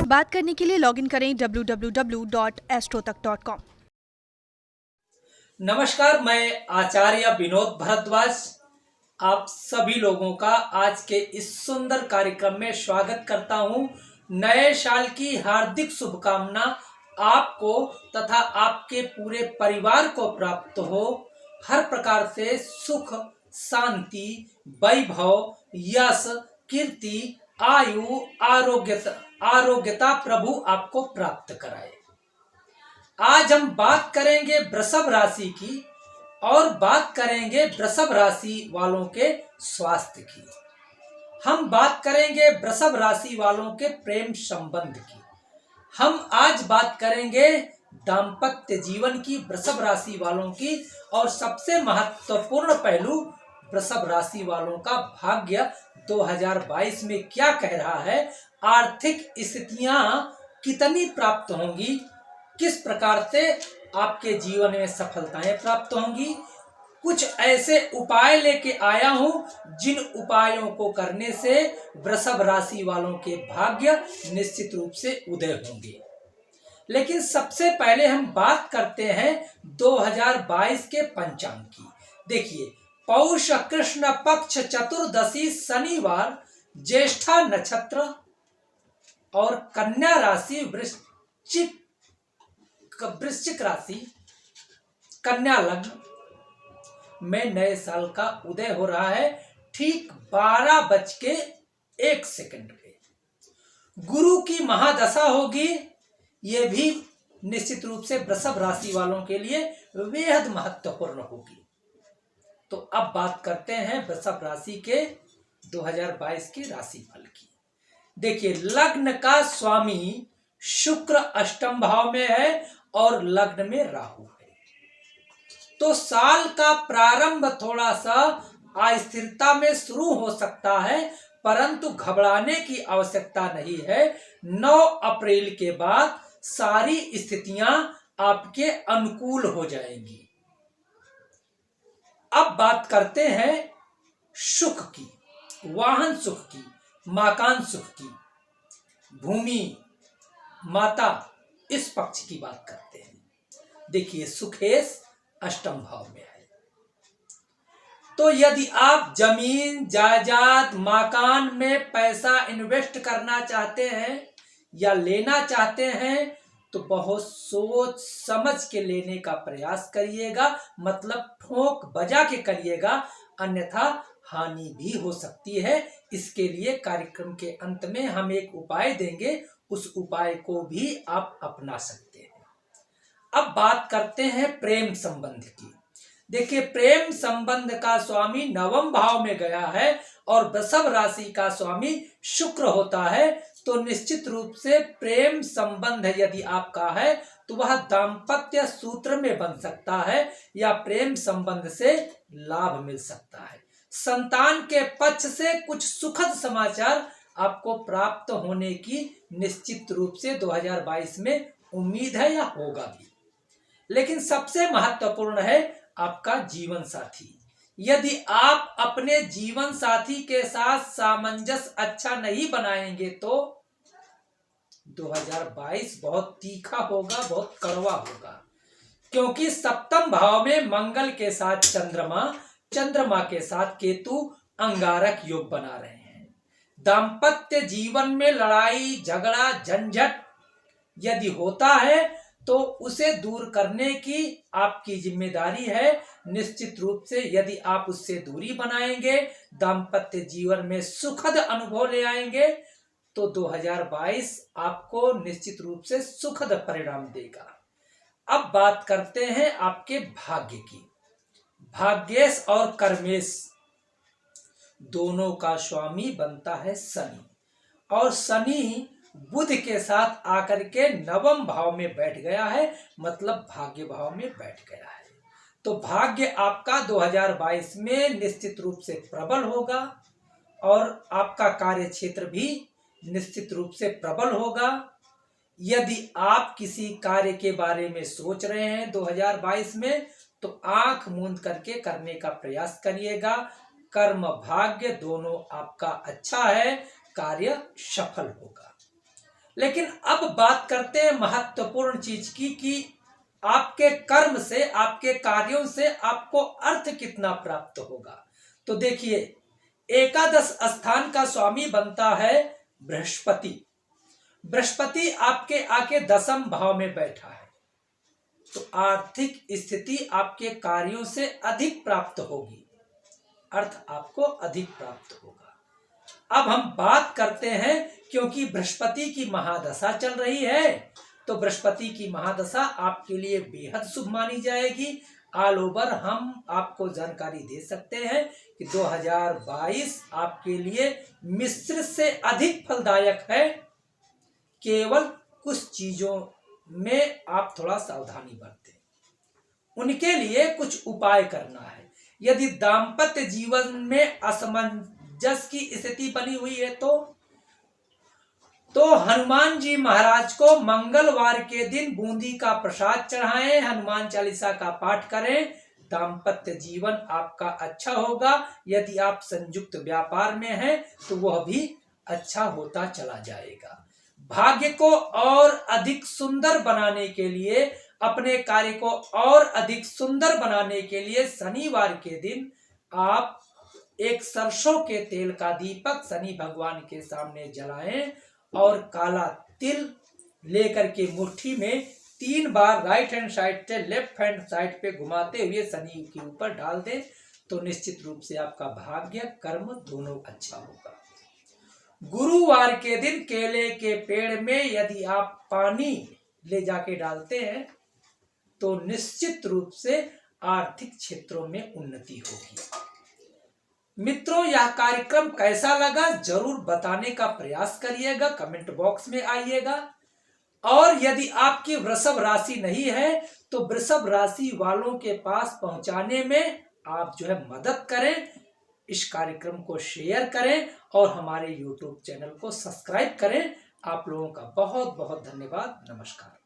बात करने के लिए लॉगिन करें www.astrotak.com। नमस्कार, मैं आचार्य विनोद भारद्वाज आप सभी लोगों का आज के इस सुंदर कार्यक्रम में स्वागत करता हूं। नए साल की हार्दिक शुभकामना आपको तथा आपके पूरे परिवार को प्राप्त हो। हर प्रकार से सुख, शांति, वैभव, यश, कीर्ति, आयु, आरोग्यता प्रभु आपको प्राप्त कराए। आज हम बात करेंगे वृषभ राशि की और बात करेंगे वृषभ राशि वालों के स्वास्थ्य की। हम बात करेंगे वृषभ राशि वालों के प्रेम संबंध की। हम आज बात करेंगे दाम्पत्य जीवन की वृषभ राशि वालों की और सबसे महत्वपूर्ण पहलू वृषभ राशि वालों का भाग्य 2022 में क्या कह रहा है, आर्थिक स्थितियां कितनी प्राप्त होंगी, किस प्रकार से आपके जीवन में सफलताएं प्राप्त होंगी। कुछ ऐसे उपाय लेके आया हूं जिन उपायों को करने से वृषभ राशि वालों के भाग्य निश्चित रूप से उदय होंगे। लेकिन सबसे पहले हम बात करते हैं 2022 के पंचांग की। देखिए, पौष कृष्ण पक्ष चतुर्दशी शनिवार, ज्येष्ठा नक्षत्र और कन्या राशि, वृश्चिक राशि, कन्या लग्न में नए साल का उदय हो रहा है ठीक 12:01 पे। गुरु की महादशा होगी, ये भी निश्चित रूप से वृषभ राशि वालों के लिए बेहद महत्वपूर्ण होगी। तो अब बात करते हैं वृषभ राशि के 2022 के राशिफल की। देखिए, लग्न का स्वामी शुक्र अष्टम भाव में है और लग्न में राहु है। तो साल का प्रारंभ थोड़ा सा अस्थिरता में शुरू हो सकता है, परंतु घबराने की आवश्यकता नहीं है। 9 अप्रैल के बाद सारी स्थितियां आपके अनुकूल हो जाएंगी। अब बात करते हैं सुख की, वाहन सुख की, मकान सुख की, भूमि, माता, इस पक्ष की बात करते हैं। देखिए, सुखेश अष्टम भाव में है। तो यदि आप जमीन, जायदाद, मकान में पैसा इन्वेस्ट करना चाहते हैं या लेना चाहते हैं तो बहुत सोच समझ के लेने का प्रयास करिएगा, मतलब ठोक बजा के करिएगा, अन्यथा हानि भी हो सकती है। इसके लिए कार्यक्रम के अंत में हम एक उपाय देंगे, उस उपाय को भी आप अपना सकते हैं। अब बात करते हैं प्रेम संबंध की। देखिए, प्रेम संबंध का स्वामी नवम भाव में गया है और वृषभ राशि का स्वामी शुक्र होता है। तो निश्चित रूप से प्रेम संबंध यदि आपका है तो वह दाम्पत्य सूत्र में बन सकता है या प्रेम संबंध से लाभ मिल सकता है। संतान के पक्ष से कुछ सुखद समाचार आपको प्राप्त होने की निश्चित रूप से 2022 में उम्मीद है या होगा भी। लेकिन सबसे महत्वपूर्ण है आपका जीवन साथी। यदि आप अपने जीवन साथी के साथ सामंजस्य अच्छा नहीं बनाएंगे तो 2022 बहुत तीखा होगा, बहुत कड़वा होगा, क्योंकि सप्तम भाव में मंगल के साथ चंद्रमा के साथ केतु अंगारक योग बना रहे हैं। दाम्पत्य जीवन में लड़ाई, झगड़ा, झंझट यदि होता है तो उसे दूर करने की आपकी जिम्मेदारी है। निश्चित रूप से यदि आप उससे दूरी बनाएंगे, दाम्पत्य जीवन में सुखद अनुभव ले आएंगे तो 2022 आपको निश्चित रूप से सुखद परिणाम देगा। अब बात करते हैं आपके भाग्य की। भाग्येश और कर्मेश दोनों का स्वामी बनता है शनि, और शनि बुध के साथ आकर के नवम भाव में बैठ गया है, मतलब भाग्य भाव में बैठ गया है। तो भाग्य आपका 2022 में निश्चित रूप से प्रबल होगा और आपका कार्य क्षेत्र भी निश्चित रूप से प्रबल होगा। यदि आप किसी कार्य के बारे में सोच रहे हैं 2022 में तो आंख मूंद करके करने का प्रयास करिएगा। कर्म भाग्य दोनों आपका अच्छा है, कार्य सफल होगा। लेकिन अब बात करते हैं महत्वपूर्ण चीज की कि आपके कर्म से, आपके कार्यों से आपको अर्थ कितना प्राप्त होगा। तो देखिए, एकादश स्थान का स्वामी बनता है बृहस्पति। बृहस्पति आपके आके दशम भाव में बैठा है, तो आर्थिक स्थिति आपके कार्यों से अधिक प्राप्त होगी, अर्थ आपको अधिक प्राप्त होगा। अब हम बात करते हैं, क्योंकि बृहस्पति की महादशा चल रही है, तो बृहस्पति की महादशा आपके लिए बेहद शुभ मानी जाएगी। ऑल ओवर हम आपको जानकारी दे सकते हैं कि 2022 आपके लिए मिश्र से अधिक फलदायक है। केवल कुछ चीजों में आप थोड़ा सावधानी बरतें, उनके लिए कुछ उपाय करना है। यदि दाम्पत्य जीवन में असमंजस की स्थिति बनी हुई है तो हनुमान जी महाराज को मंगलवार के दिन बूंदी का प्रसाद चढ़ाएं, हनुमान चालीसा का पाठ करें, दाम्पत्य जीवन आपका अच्छा होगा। यदि आप संयुक्त व्यापार में हैं तो वह भी अच्छा होता चला जाएगा। भाग्य को और अधिक सुंदर बनाने के लिए, अपने कार्य को और अधिक सुंदर बनाने के लिए शनिवार के दिन आप एक सरसों के तेल का दीपक शनि भगवान के सामने जलाएं और काला तिल लेकर के मुट्ठी में 3 बार राइट हैंड साइड से लेफ्ट हैंड साइड पे घुमाते हुए शनि के ऊपर डाल दें, तो निश्चित रूप से आपका भाग्य कर्म दोनों अच्छा होगा। गुरुवार के दिन केले के पेड़ में यदि आप पानी ले जाके डालते हैं तो निश्चित रूप से आर्थिक क्षेत्रों में उन्नति होगी। मित्रों, यह कार्यक्रम कैसा लगा जरूर बताने का प्रयास करिएगा, कमेंट बॉक्स में आइएगा। और यदि आपकी वृषभ राशि नहीं है तो वृषभ राशि वालों के पास पहुंचाने में आप मदद करें, इस कार्यक्रम को शेयर करें और हमारे YouTube चैनल को सब्सक्राइब करें। आप लोगों का बहुत बहुत धन्यवाद। नमस्कार।